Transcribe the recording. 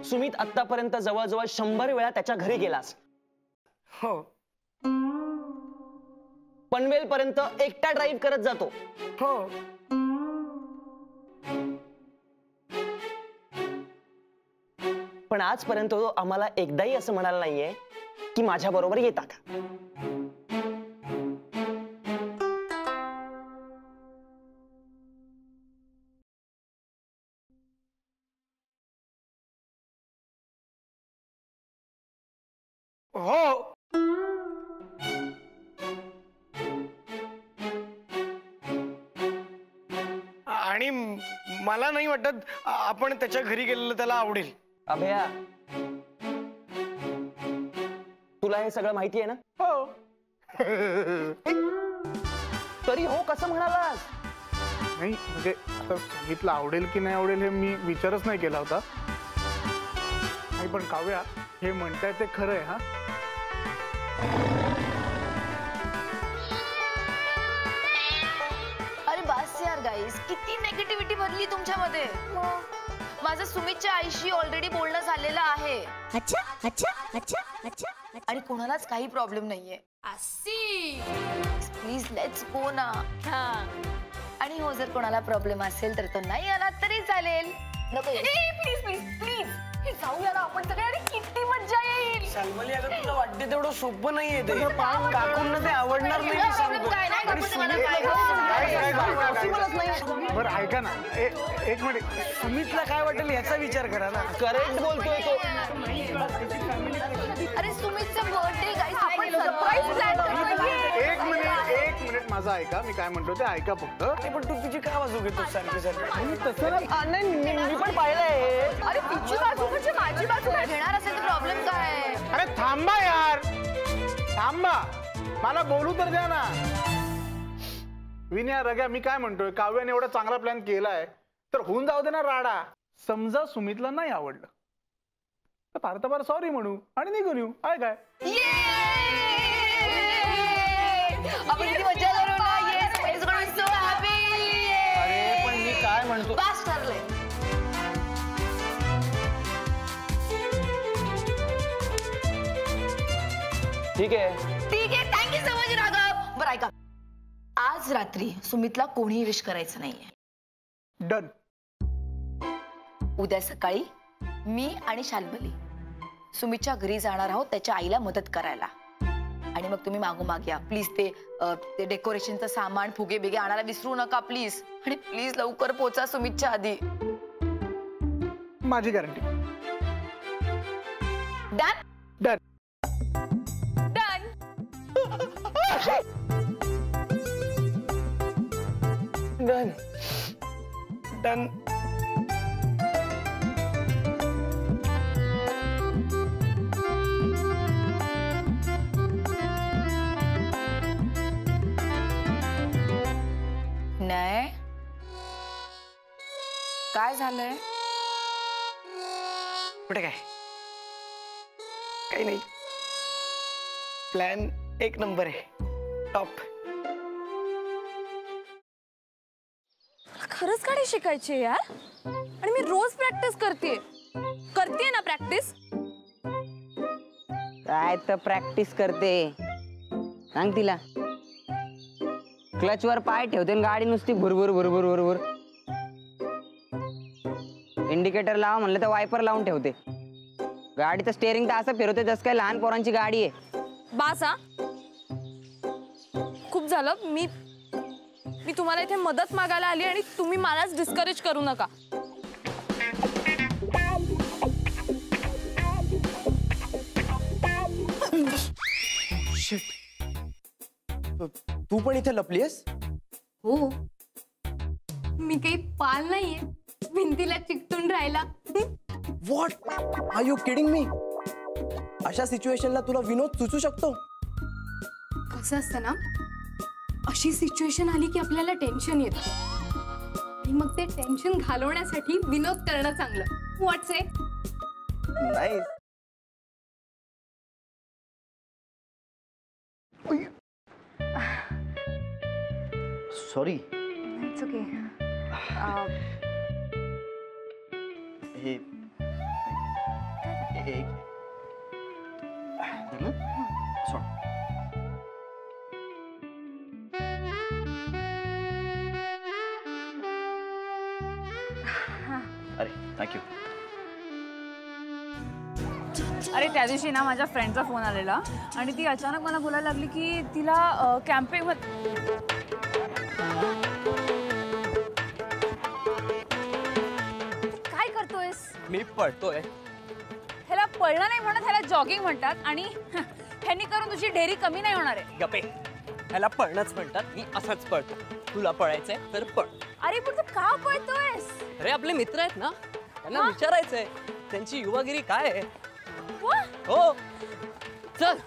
सुमित आतापर्यंत जवळजवळ 100 वेळा त्याच्या घरी गेलास. हो. पनवेल पर्यंत एकटा ड्राईव्ह करत जातो. हो. पण आजपर्यंत तो आम्हाला एकदाही असं म्हणाला नाहीये की माझ्या बरोबर येता का. हो. आणि मला नाही वाटत आपण त्याच्या घरी गेलेलं त्याला आवडेल. अभया, तुला हे सगळं माहिती आहे ना? हो. तरी हो कसं म्हणालास? नाही म्हणजे आता सुमितला आवडेल की नाही आवडेल हे मी विचारच नाही केला होता. नाही पण काव्या, हे म्हणताय ते खरं आहे. हा, अरे बस यार गाईस, किती नेगेटिव्हिटी भरली तुमच्यामध्ये. माझं सुमितच्या आईशी ऑलरेडी बोलणं झालेलं आहे. अच्छा अच्छा अच्छा अच्छा. आणि कोणालाच काही प्रॉब्लेम नाहीये. प्लीज लेट्स गो ना. आणि हो, जर कोणाला प्रॉब्लेम असेल तर तो नाही आला तरी चालेल. नको प्लीज प्लीज प्लीज जाऊया ना आपण सगळे. आणि किती मज्जा येईल. शाल्मली, अगं तुला वाटते तेवढं सोपं नाहीये ते. काकूंना ते आवडणार नाही. बरं ऐका ना, एक मिनिट. सुमितला काय वाटेल याचा विचार करा ना. करेक्ट बोलतोय तो. अरे सुमितचा बर्थडे गाईस, आपण सरप्राईज प्लॅन करतोय. एक मिनिट माझं ऐका. मी काय म्हणतो ते ऐका फक्त. पण तू तुझी काय बाजू घेतो सारखी सारखी? तसं नाही, मी पण पाहिलंय. अरे तिची बाजू म्हणजे माझी बाजू घेणार असेल तर प्रॉब्लेम काय? अरे थांबा यार, थांबा, मला बोलू तर द्या ना. विनया, रग्या, मी काय म्हणतोय, काव्याने एवढा चांगला प्लॅन केलाय तर होऊन जाऊ दे ना राडा. समजा सुमितला नाही आवडलं तर फार सॉरी म्हणू आणि निघून येऊ. आहे काय? आपण किती मजा करू ना. Yes, it's going so happy. अरे पण मी काय म्हणतो, बस ठरलंय. ठीक आहे. Thank you so much Raghav. बरं ऐका, आज रात्री सुमितला कोणीही विश करायचं नाहीये. डन. उद्या सकाळी मी आणि शाल्मली सुमितच्या घरी जाणार आहोत त्याच्या आईला मदत करायला. आणि मग तुम्ही मागोमाग या प्लीज. ते डेकोरेशनचं सामान, फुगे बिगे आणायला विसरू नका प्लीज. आणि प्लीज लवकर पोचा सुमितच्या आधी. माझी guarantee. Done done done. Done done. नाही, काय झालंय? कुठे काय? काही नाही. प्लॅन एक नंबर आहे. टॉप. खरंच गाडी शिकायची यार. आणि मी रोज प्रॅक्टिस करते ना. प्रॅक्टिस काय तर प्रॅक्टिस करते. सांग तिला. क्लचवर पाय ठेवते आणि गाडी नुसती भुरभुर भुरभुर भुरभुर. इंडिकेटर लावा म्हणलं तर वायपर लावून ठेवते. गाडीचं स्टेअरिंग तर असं फिरवते जसं काय लहान पोरांची गाडी आहे. बासा, खूप झालं. मी तुम्हाला इथे मदत मागायला आली आणि तुम्ही मलाच डिस्करेज करू नका. तू पण इथे लपलीस? हो, मी काही पाल नाहीये भिंतीला चिकटून राहिला. What are you kidding me? अशा सिच्युएशनला तुला विनोद सुचू शकतो? कसं असतं ना, अशी सिच्युएशन आली की आपल्याला टेन्शन येतं आणि मग ते टेन्शन घालवण्यासाठी विनोद करणं चांगलं. What's it? Nice. Sorry. It's okay. हे अरे थँक्यू. अरे त्या दिवशी ना माझ्या फ्रेंडचा फोन आलेला आणि ती अचानक मला बोलायला लागली की तिला कॅम्पिंग काय करतोयस? मी पळतोय. ह्याला पळणं नाही म्हणत, ह्याला जॉगिंग म्हणतात आणि ह्यांनी करून तुझी डेअरी कमी नाही होणार आहे. गपे, ह्याला पळणंच म्हणतात. मी असंच पळतो. तुला पळायचंय तर पळ. अरे पण तू का पळतोयस? अरे आपले मित्र आहेत ना, त्यांना विचारायचंय त्यांची युवागिरी काय आहे. वा, हो चल.